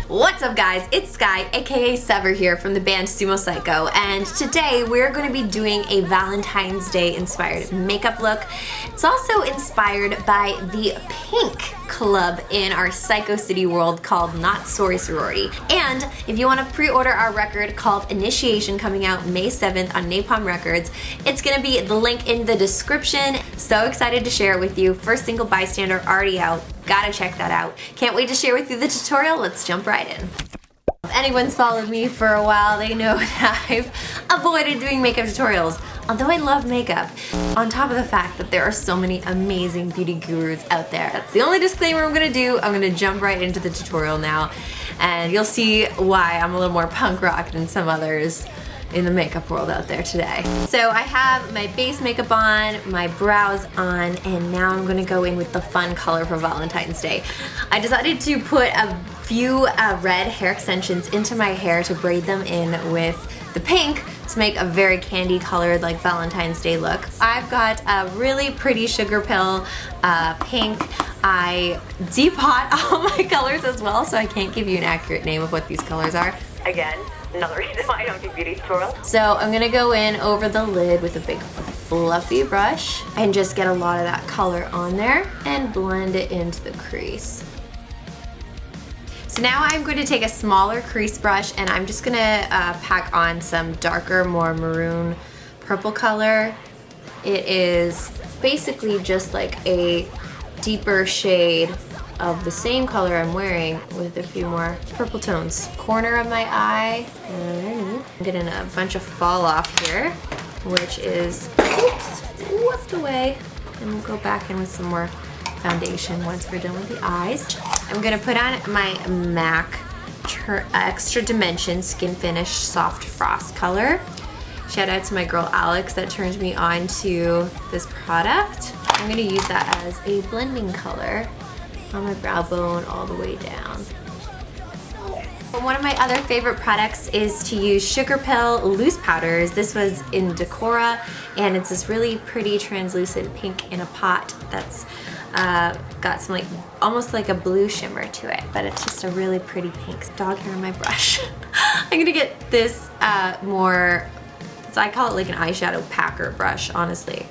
What's up guys, it's Sky aka Sever here from the band Sumo Cyco, and today we're going to be doing a Valentine's Day inspired makeup look. It's also inspired by the pink club in our Psycho City world called Not Sorry Sorority. And if you want to pre-order our record called Initiation coming out May 7th on Napalm Records, it's going to be the link in the description. So excited to share it with you. First single Bystander already out. Gotta check that out. Can't wait to share with you the tutorial. Let's jump right in. If anyone's followed me for a while, they know that I've avoided doing makeup tutorials. Although I love makeup, on top of the fact that there are so many amazing beauty gurus out there. That's the only disclaimer I'm gonna do. I'm gonna jump right into the tutorial now, and you'll see why I'm a little more punk rock than some others in the makeup world out there today. So I have my base makeup on, my brows on, and now I'm gonna go in with the fun color for Valentine's Day. I decided to put a few red hair extensions into my hair to braid them in with the pink to make a very candy colored like Valentine's Day look. I've got a really pretty sugar pill pink. I depot all my colors as well, so I can't give you an accurate name of what these colors are. Again, another reason why I don't do beauty tutorials. So I'm gonna go in over the lid with a big fluffy brush and just get a lot of that color on there and blend it into the crease. So now I'm going to take a smaller crease brush and I'm just gonna pack on some darker, more maroon purple color. It is basically just like a deeper shade of the same color I'm wearing with a few more purple tones. Corner of my eye, underneath. I'm getting a bunch of fall off here, which is, oops, whipped away. And we'll go back in with some more foundation once we're done with the eyes. I'm gonna put on my MAC Extra Dimension Skin Finish Soft Frost color. Shout out to my girl Alex that turned me on to this product. I'm gonna use that as a blending color on my brow bone all the way down. One of my other favorite products is to use Sugar Pill loose powders. This was in Decora, and it's this really pretty translucent pink in a pot that's got some like almost like a blue shimmer to it, but it's just a really pretty pink. Dog hair on my brush. I'm gonna get this more, so I call it like an eyeshadow packer brush, honestly.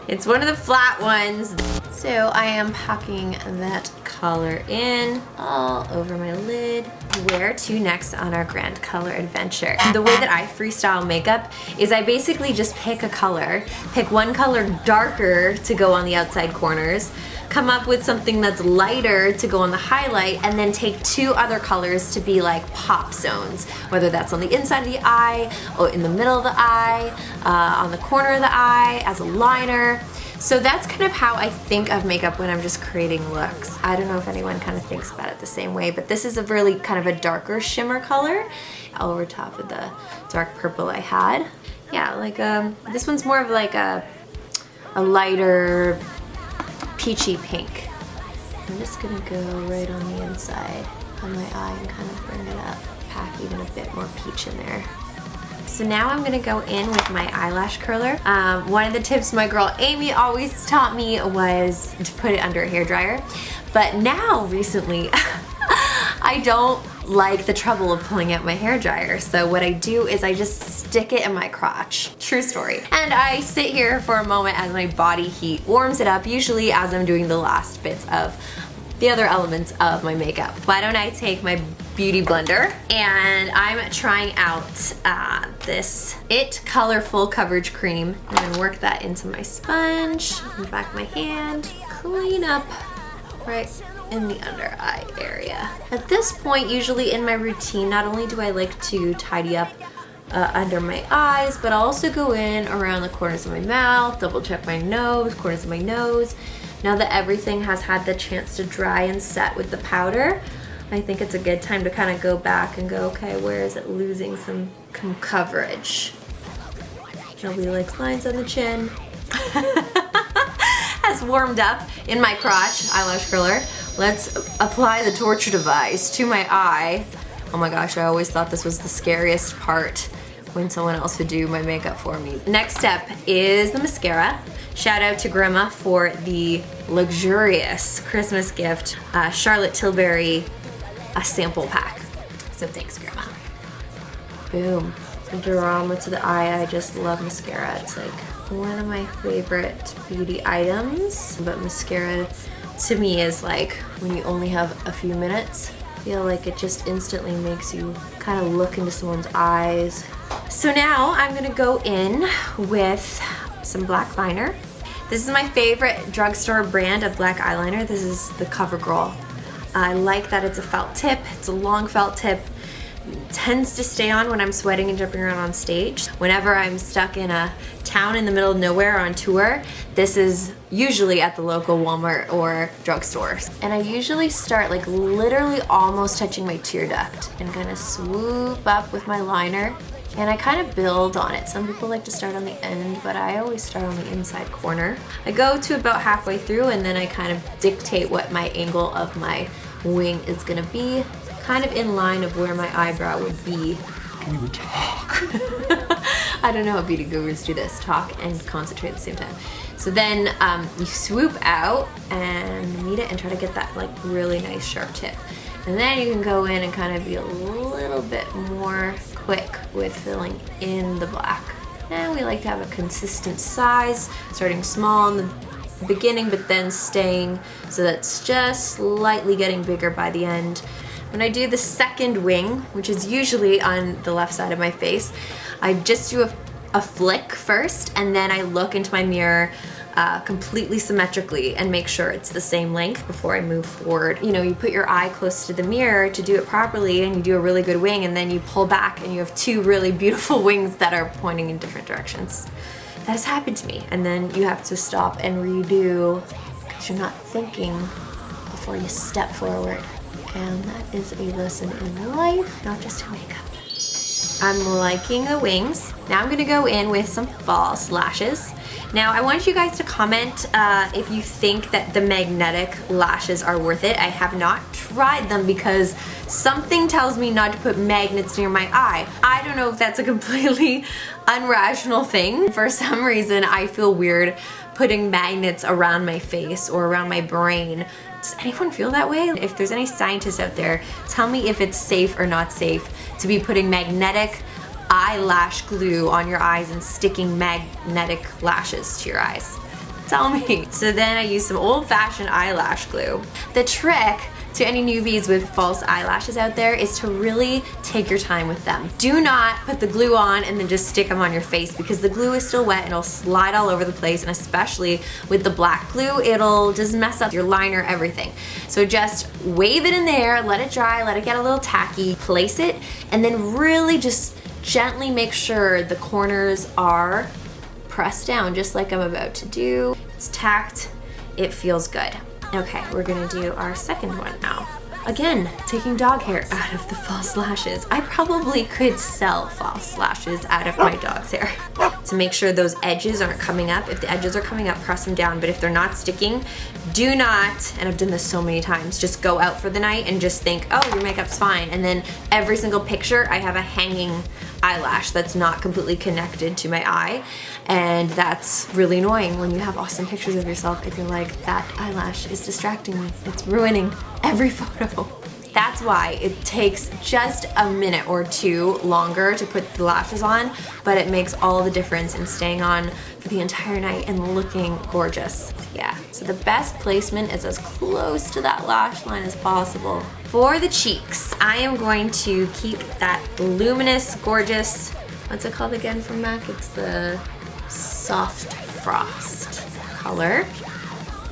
It's one of the flat ones. So I am packing that color in all over my lid. Where to next on our grand color adventure? The way that I freestyle makeup is I basically just pick a color, pick one color darker to go on the outside corners, come up with something that's lighter to go on the highlight, and then take two other colors to be like pop zones, whether that's on the inside of the eye or in the middle of the eye, on the corner of the eye as a liner. So that's kind of how I think of makeup when I'm just creating looks. I don't know if anyone kind of thinks about it the same way, but this is a really kind of a darker shimmer color over top of the dark purple I had. Yeah, like this one's more of like a lighter peachy pink. I'm just gonna go right on the inside on my eye and kind of bring it up, pack even a bit more peach in there. So now I'm gonna go in with my eyelash curler. One of the tips my girl Amy always taught me was to put it under a hairdryer. But now, recently, I don't like the trouble of pulling out my hairdryer. So what I do is I just stick it in my crotch. True story. And I sit here for a moment as my body heat warms it up, usually as I'm doing the last bits of the other elements of my makeup. Why don't I take my beauty blender and I'm trying out this IT Color Full Coverage Cream and then work that into my sponge, in the back of my hand, clean up right in the under eye area. At this point, usually in my routine, not only do I like to tidy up under my eyes, but I'll also go in around the corners of my mouth, double check my nose, corners of my nose. Now that everything has had the chance to dry and set with the powder, I think it's a good time to kind of go back and go, okay, where is it losing some coverage? Nobody likes lines on the chin. Has warmed up in my crotch, eyelash curler. Let's apply the torture device to my eye. Oh my gosh, I always thought this was the scariest part when someone else would do my makeup for me. Next step is the mascara. Shout out to Grandma for the luxurious Christmas gift, Charlotte Tilbury a sample pack. So thanks, Grandma. Boom. A drama to the eye. I just love mascara. It's like one of my favorite beauty items. But mascara to me is like when you only have a few minutes. I feel like it just instantly makes you kind of look into someone's eyes. So now I'm gonna go in with some black liner. This is my favorite drugstore brand of black eyeliner. This is the CoverGirl. I like that it's a felt tip. It's a long felt tip. It tends to stay on when I'm sweating and jumping around on stage. Whenever I'm stuck in a town in the middle of nowhere on tour, this is usually at the local Walmart or drugstore. And I usually start like literally almost touching my tear duct and kind of swoop up with my liner. And I kind of build on it. Some people like to start on the end, but I always start on the inside corner. I go to about halfway through and then I kind of dictate what my angle of my wing is gonna be, kind of in line of where my eyebrow would be. Can you talk? I don't know how beauty gurus do this, talk and concentrate at the same time. So then you swoop out and meet it and try to get that like really nice sharp tip. And then you can go in and kind of be a little bit more quick with filling in the black. And we like to have a consistent size, starting small in the beginning, but then staying so that's just slightly getting bigger by the end. When I do the second wing, which is usually on the left side of my face, I just do a flick first, and then I look into my mirror completely symmetrically and make sure it's the same length before I move forward. You know, you put your eye close to the mirror to do it properly and you do a really good wing, and then you pull back and you have two really beautiful wings that are pointing in different directions. That has happened to me, and then you have to stop and redo because you're not thinking before you step forward. And that is a lesson in life, not just in makeup. I'm liking the wings. Now I'm gonna go in with some false lashes. Now I want you guys to comment if you think that the magnetic lashes are worth it. I have not tried them because something tells me not to put magnets near my eye. I don't know if that's a completely irrational thing. For some reason I feel weird putting magnets around my face or around my brain. Does anyone feel that way? If there's any scientists out there, tell me if it's safe or not safe to be putting magnetic eyelash glue on your eyes and sticking magnetic lashes to your eyes. Tell me. So then I use some old-fashioned eyelash glue. The trick to any newbies with false eyelashes out there is to really take your time with them. Do not put the glue on and then just stick them on your face, because the glue is still wet and it'll slide all over the place, and especially with the black glue, it'll just mess up your liner, everything. So just wave it in there, let it dry, let it get a little tacky, place it, and then really just gently make sure the corners are pressed down just like I'm about to do. It's tacked, it feels good. Okay, we're gonna do our second one now. Again, taking dog hair out of the false lashes. I probably could sell false lashes out of my dog's hair to make sure those edges aren't coming up. If the edges are coming up, press them down, but if they're not sticking, do not, and I've done this so many times, just go out for the night and just think, oh, your makeup's fine. And then every single picture, I have a hanging eyelash that's not completely connected to my eye. And that's really annoying when you have awesome pictures of yourself and you're like, that eyelash is distracting me. It's ruining every photo. That's why it takes just a minute or two longer to put the lashes on, but it makes all the difference in staying on for the entire night and looking gorgeous. Yeah, so the best placement is as close to that lash line as possible. For the cheeks, I am going to keep that luminous, gorgeous, what's it called again from MAC? It's the Soft Frost color.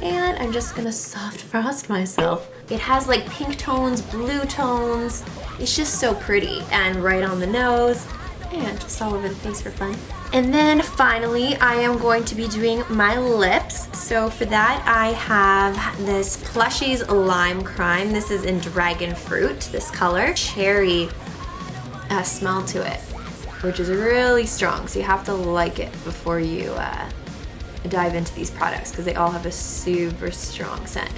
And I'm just gonna soft frost myself. It has like pink tones, blue tones. It's just so pretty, and right on the nose and just all over the face for fun. And then finally, I am going to be doing my lips. So for that, I have this Plushies Lime Crime. This is in Dragon Fruit, this color. Cherry smell to it, which is really strong. So you have to like it before you dive into these products, because they all have a super strong scent.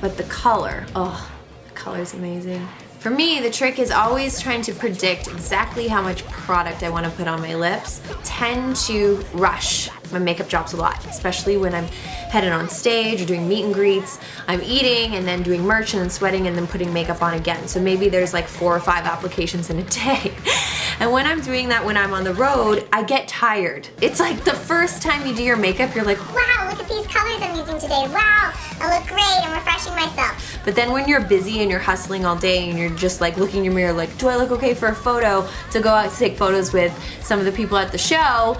But the color, oh, the color is amazing. For me, the trick is always trying to predict exactly how much product I want to put on my lips. I tend to rush my makeup jobs a lot, especially when I'm headed on stage or doing meet and greets. I'm eating and then doing merch and then sweating and then putting makeup on again. So maybe there's like 4 or 5 applications in a day. And when I'm doing that when I'm on the road, I get tired. It's like the first time you do your makeup, you're like, wow, look at these colors I'm using today. Wow, I look great, I'm refreshing myself. But then when you're busy and you're hustling all day and you're just like looking in your mirror like, do I look okay for a photo, to go out to take photos with some of the people at the show,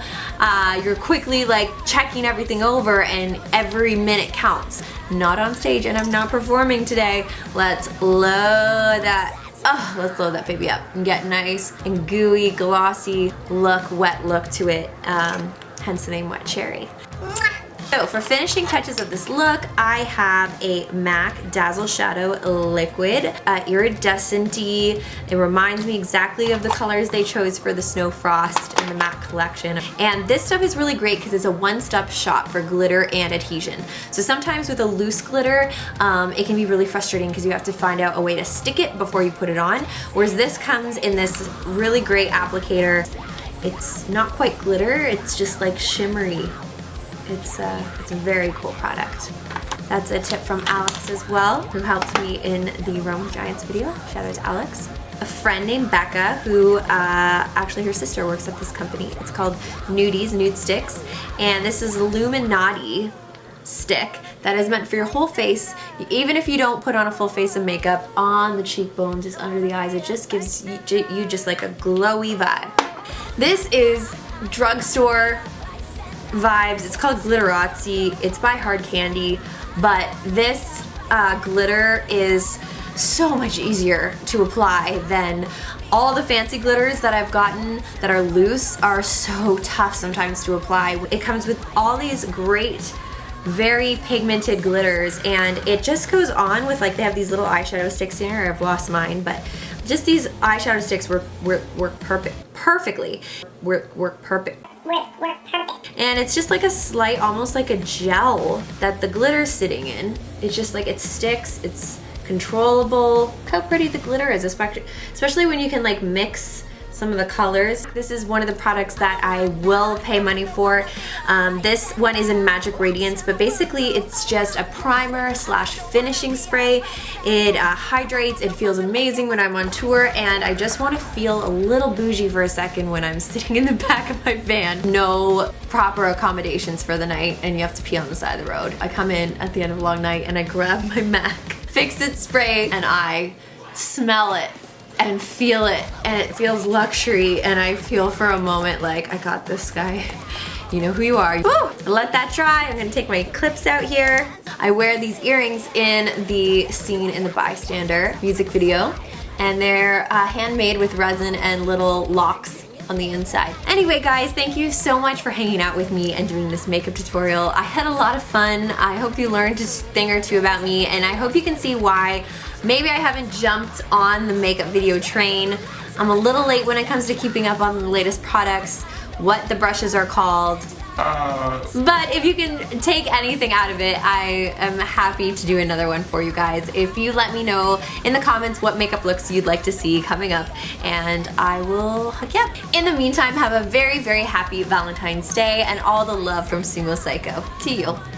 you're quickly like checking everything over and every minute counts. Not on stage and I'm not performing today. Let's load that. Oh, let's load that baby up and get nice and gooey, glossy look, wet look to it. Hence the name Wet Cherry. Mwah. So for finishing touches of this look, I have a MAC Dazzle Shadow Liquid, iridescent-y. It reminds me exactly of the colors they chose for the Snow Frost in the MAC collection. And this stuff is really great because it's a one-stop shop for glitter and adhesion. So sometimes with a loose glitter, it can be really frustrating because you have to find out a way to stick it before you put it on. Whereas this comes in this really great applicator. It's not quite glitter, it's just like shimmery. It's a very cool product. That's a tip from Alex as well, who helped me in the Rome with Giants video. Shout out to Alex. A friend named Becca, who actually her sister works at this company. It's called Nudies, Nude Sticks. And this is Illuminati stick that is meant for your whole face. Even if you don't put on a full face of makeup, on the cheekbones, just under the eyes, it just gives you just like a glowy vibe. This is drugstore vibes. It's called Glitterazzi. It's by Hard Candy, but this glitter is so much easier to apply than all the fancy glitters that I've gotten that are loose are so tough sometimes to apply. It comes with all these great, very pigmented glitters, and it just goes on with, like, they have these little eyeshadow sticks in here. I've lost mine, but just these eyeshadow sticks work perfectly. Work perfect. And it's just like a slight, almost like a gel that the glitter's sitting in. It's just like, it sticks, it's controllable. Look how pretty the glitter is, especially when you can like mix some of the colors. This is one of the products that I will pay money for. This one is in Magic Radiance, but basically it's just a primer slash finishing spray. It hydrates, it feels amazing when I'm on tour, and I just want to feel a little bougie for a second when I'm sitting in the back of my van. No proper accommodations for the night, and you have to pee on the side of the road. I come in at the end of a long night and I grab my MAC Fix It spray and I smell it and feel it, and it feels luxury, and I feel for a moment like, I got this, guy. You know who you are. Woo! Let that dry. I'm gonna take my clips out here. I wear these earrings in the scene in the Bystander music video, and they're handmade with resin and little locks on the inside. Anyway guys, thank you so much for hanging out with me and doing this makeup tutorial. I had a lot of fun. I hope you learned a thing or two about me, and I hope you can see why maybe I haven't jumped on the makeup video train. I'm a little late when it comes to keeping up on the latest products, what the brushes are called. But if you can take anything out of it, I am happy to do another one for you guys. If you let me know in the comments what makeup looks you'd like to see coming up, and I will hook you up. In the meantime, have a very, very happy Valentine's Day and all the love from Sumo Cyco. To you.